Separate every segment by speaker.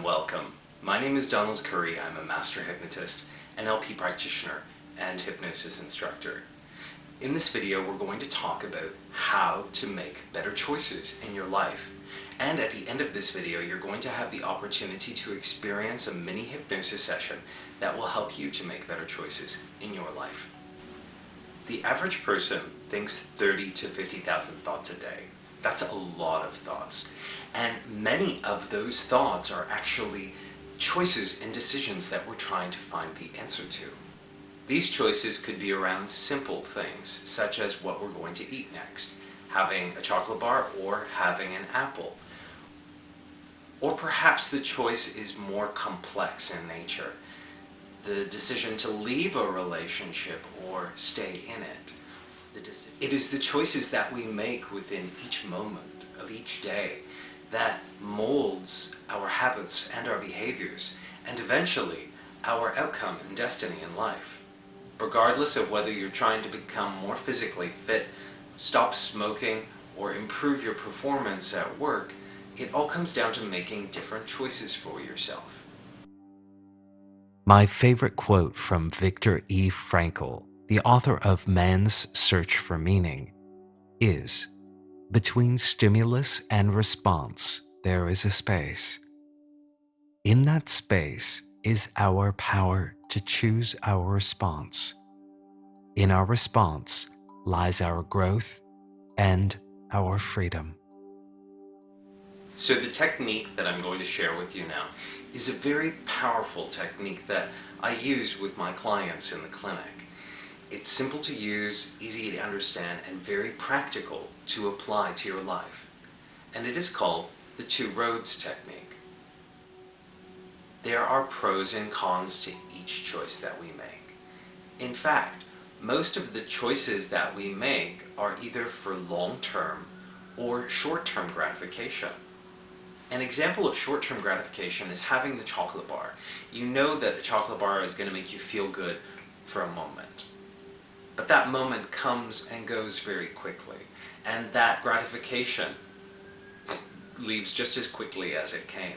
Speaker 1: and welcome. My name is Donald Curry. I'm a master hypnotist, NLP practitioner, and hypnosis instructor. In this video, we're going to talk about how to make better choices in your life. And at the end of this video, you're going to have the opportunity to experience a mini hypnosis session that will help you to make better choices in your life. The average person thinks 30 to 50,000 thoughts a day. That's a lot of thoughts. And many of those thoughts are actually choices and decisions that we're trying to find the answer to. These choices could be around simple things, such as what we're going to eat next, having a chocolate bar or having an apple. Or perhaps the choice is more complex in nature. The decision to leave a relationship or stay in it. It is the choices that we make within each moment of each day that molds our habits and our behaviors, and eventually our outcome and destiny in life. Regardless of whether you're trying to become more physically fit, stop smoking, or improve your performance at work, it all comes down to making different choices for yourself.
Speaker 2: My favorite quote from Viktor E. Frankl, the author of Man's Search for Meaning, is, "Between stimulus and response, there is a space. In that space is our power to choose our response. In our response lies our growth and our freedom."
Speaker 1: So the technique that I'm going to share with you now is a very powerful technique that I use with my clients in the clinic. It's simple to use, easy to understand, and very practical to apply to your life. And it is called the two roads technique. There are pros and cons to each choice that we make. In fact, most of the choices that we make are either for long-term or short-term gratification. An example of short-term gratification is having the chocolate bar. You know that a chocolate bar is going to make you feel good for a moment. But that moment comes and goes very quickly, and that gratification leaves just as quickly as it came.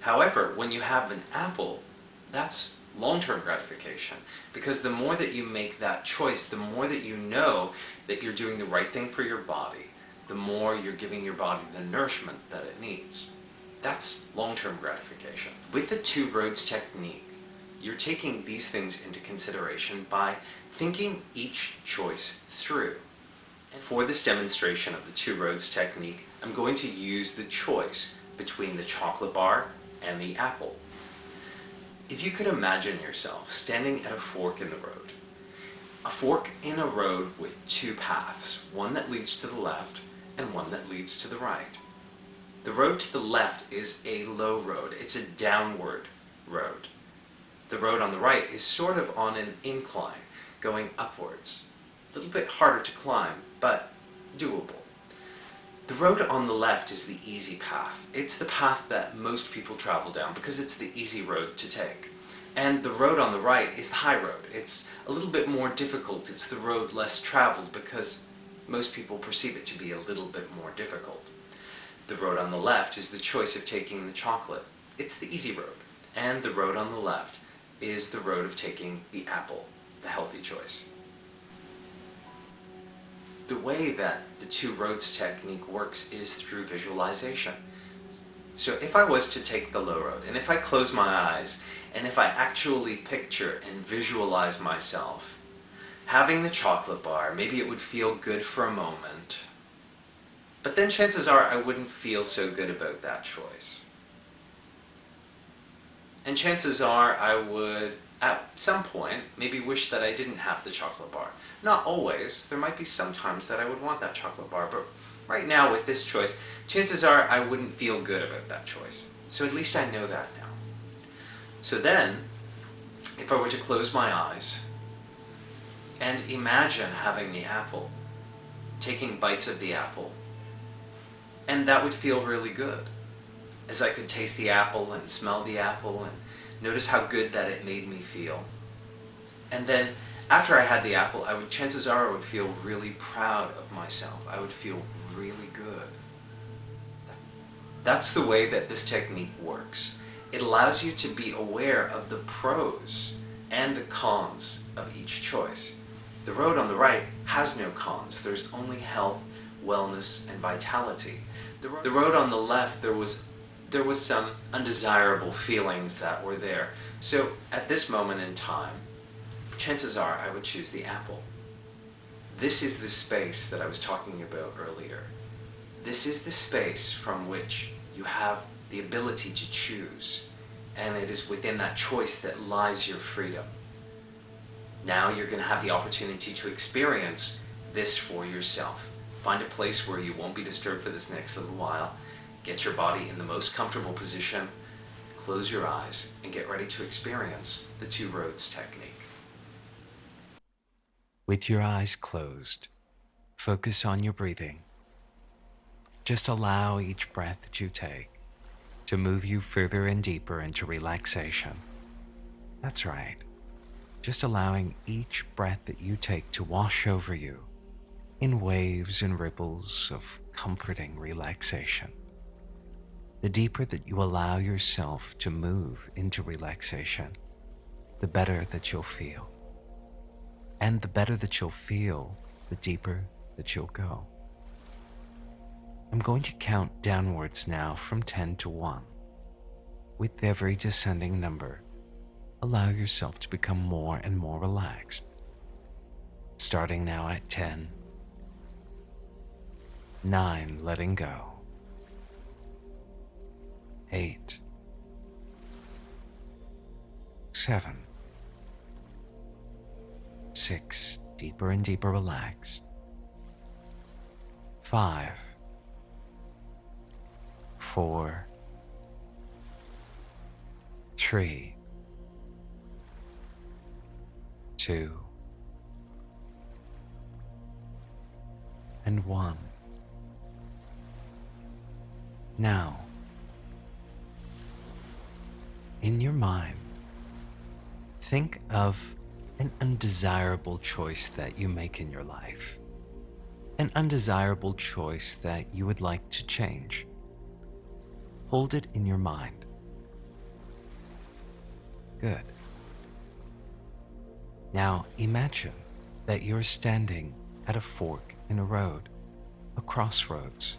Speaker 1: However, when you have an apple, that's long-term gratification, because the more that you make that choice, the more that you know that you're doing the right thing for your body, the more you're giving your body the nourishment that it needs. That's long-term gratification. With the two roads technique, you're taking these things into consideration by thinking each choice through. And for this demonstration of the two roads technique, I'm going to use the choice between the chocolate bar and the apple. If you could imagine yourself standing at a fork in the road. A fork in a road with two paths, one that leads to the left and one that leads to the right. The road to the left is a low road. It's a downward road. The road on the right is sort of on an incline, going upwards. A little bit harder to climb, but doable. The road on the left is the easy path. It's the path that most people travel down because it's the easy road to take. And the road on the right is the high road. It's a little bit more difficult. It's the road less traveled because most people perceive it to be a little bit more difficult. The road on the left is the choice of taking the chocolate. It's the easy road. And the road on the left is the road of taking the apple, the healthy choice. The way that the two roads technique works is through visualization. So if I was to take the low road, and if I close my eyes, and if I actually picture and visualize myself having the chocolate bar, maybe it would feel good for a moment, but then chances are I wouldn't feel so good about that choice. And chances are I would, at some point, maybe wish that I didn't have the chocolate bar. Not always. There might be some times that I would want that chocolate bar, but right now with this choice, chances are I wouldn't feel good about that choice. So at least I know that now. So then, if I were to close my eyes and imagine having the apple, taking bites of the apple, and that would feel really good, as I could taste the apple and smell the apple and notice how good that it made me feel. And then after I had the apple, chances are I would feel really proud of myself. I would feel really good. That's the way that this technique works. It allows you to be aware of the pros and the cons of each choice. The road on the right has no cons. There's only health, wellness, and vitality. The road on the left, there was some undesirable feelings that were there. So at this moment in time, chances are I would choose the apple. This is the space that I was talking about earlier. This is the space from which you have the ability to choose, and it is within that choice that lies your freedom. Now you're going to have the opportunity to experience this for yourself. Find a place where you won't be disturbed for this next little while. Get your body in the most comfortable position, close your eyes, and get ready to experience the two roads technique.
Speaker 2: With your eyes closed, focus on your breathing. Just allow each breath that you take to move you further and deeper into relaxation. That's right. Just allowing each breath that you take to wash over you in waves and ripples of comforting relaxation. The deeper that you allow yourself to move into relaxation, the better that you'll feel. And the better that you'll feel, the deeper that you'll go. I'm going to count downwards now from 10 to 1. With every descending number, allow yourself to become more and more relaxed. Starting now at 10, 9, letting go, 8, 7, 6, deeper and deeper relaxed, 5, 4, 3, 2, and 1. Now, in your mind, think of an undesirable choice that you make in your life. An undesirable choice that you would like to change. Hold it in your mind. Good. Now imagine that you're standing at a fork in a road, a crossroads.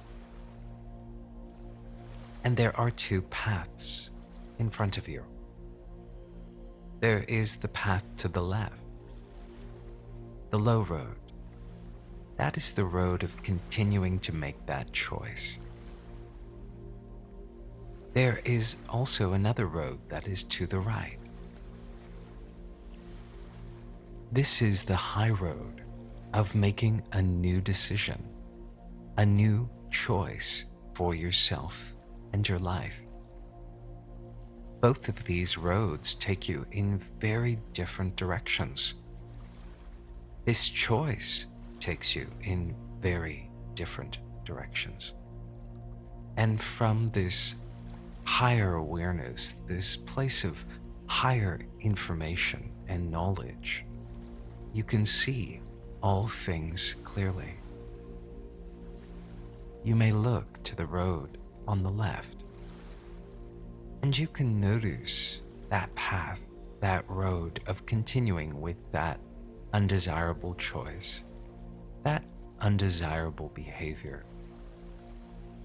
Speaker 2: And there are two paths in front of you. There is the path to the left, the low road. That is the road of continuing to make that choice. There is also another road that is to the right. This is the high road of making a new decision, a new choice for yourself and your life. Both of these roads take you in very different directions. This choice takes you in very different directions. And from this higher awareness, this place of higher information and knowledge, you can see all things clearly. You may look to the road on the left, and you can notice that path, that road of continuing with that undesirable choice, that undesirable behavior.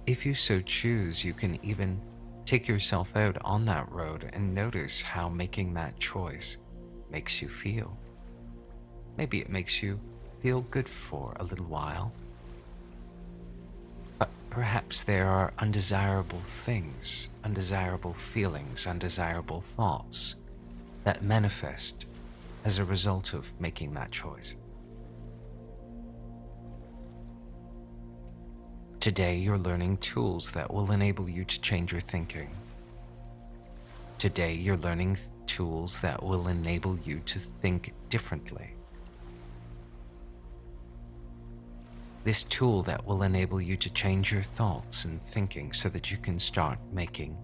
Speaker 2: If you so choose, you can even take yourself out on that road and notice how making that choice makes you feel. Maybe it makes you feel good for a little while. But perhaps there are undesirable things, undesirable feelings, undesirable thoughts that manifest as a result of making that choice. Today, you're learning tools that will enable you to change your thinking. Today, you're learning tools that will enable you to think differently. This tool that will enable you to change your thoughts and thinking so that you can start making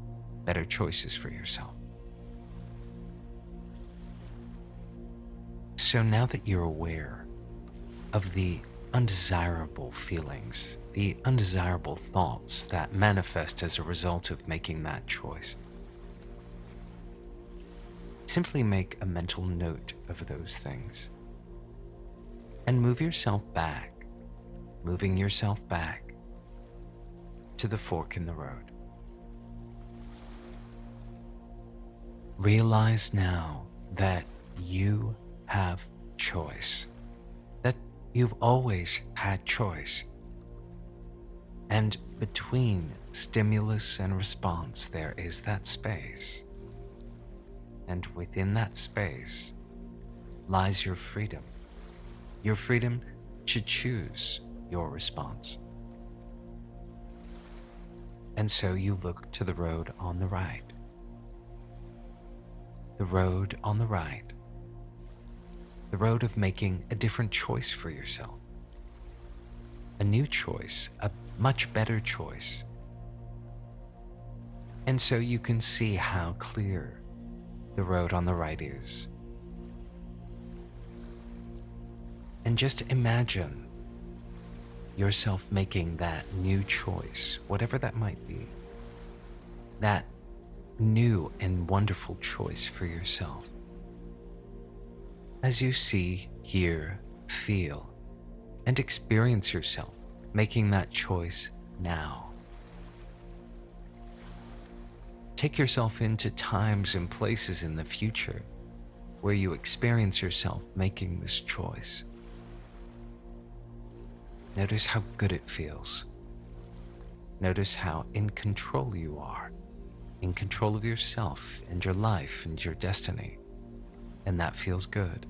Speaker 2: better choices for yourself. So now that you're aware of the undesirable feelings, the undesirable thoughts that manifest as a result of making that choice, simply make a mental note of those things and move yourself back, moving yourself back to the fork in the road. Realize now that you have choice, that you've always had choice. And between stimulus and response, there is that space. And within that space lies your freedom to choose your response. And so you look to the road on the right. The road on the right. The road of making a different choice for yourself. A new choice, a much better choice. And so you can see how clear the road on the right is. And just imagine yourself making that new choice, whatever that might be. That new and wonderful choice for yourself. As you see, hear, feel, and experience yourself making that choice now. Take yourself into times and places in the future where you experience yourself making this choice. Notice how good it feels. Notice how in control you are, in control of yourself and your life and your destiny, and that feels good.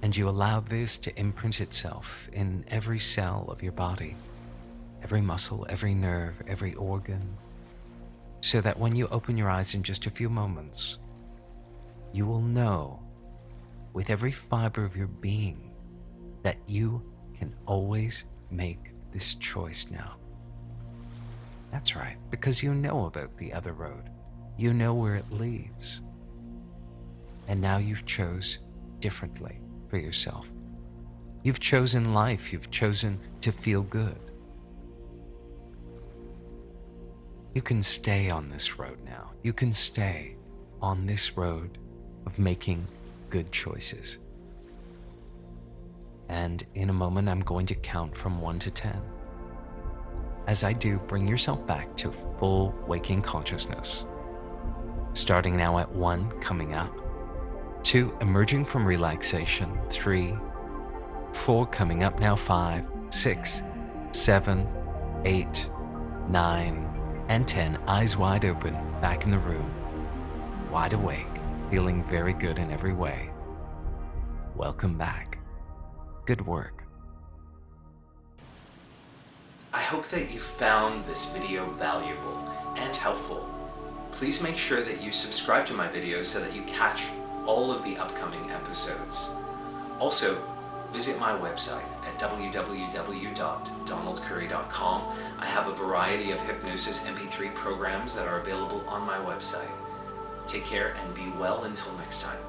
Speaker 2: And you allow this to imprint itself in every cell of your body, every muscle, every nerve, every organ, so that when you open your eyes in just a few moments, you will know with every fiber of your being that you can always make this choice now. That's right, because you know about the other road. You know where it leads. And now you've chose differently for yourself. You've chosen life. You've chosen to feel good. You can stay on this road now. You can stay on this road of making good choices. And in a moment, I'm going to count from 1 to 10. As I do, bring yourself back to full waking consciousness. Starting now at 1, coming up. 2, emerging from relaxation. 3, 4, coming up now. 5, 6, 7, 8, 9, and 10, eyes wide open, back in the room, wide awake, feeling very good in every way. Welcome back. Good work.
Speaker 1: I hope that you found this video valuable and helpful. Please make sure that you subscribe to my videos so that you catch all of the upcoming episodes. Also, visit my website at www.donaldcurry.com. I have a variety of hypnosis MP3 programs that are available on my website. Take care and be well until next time.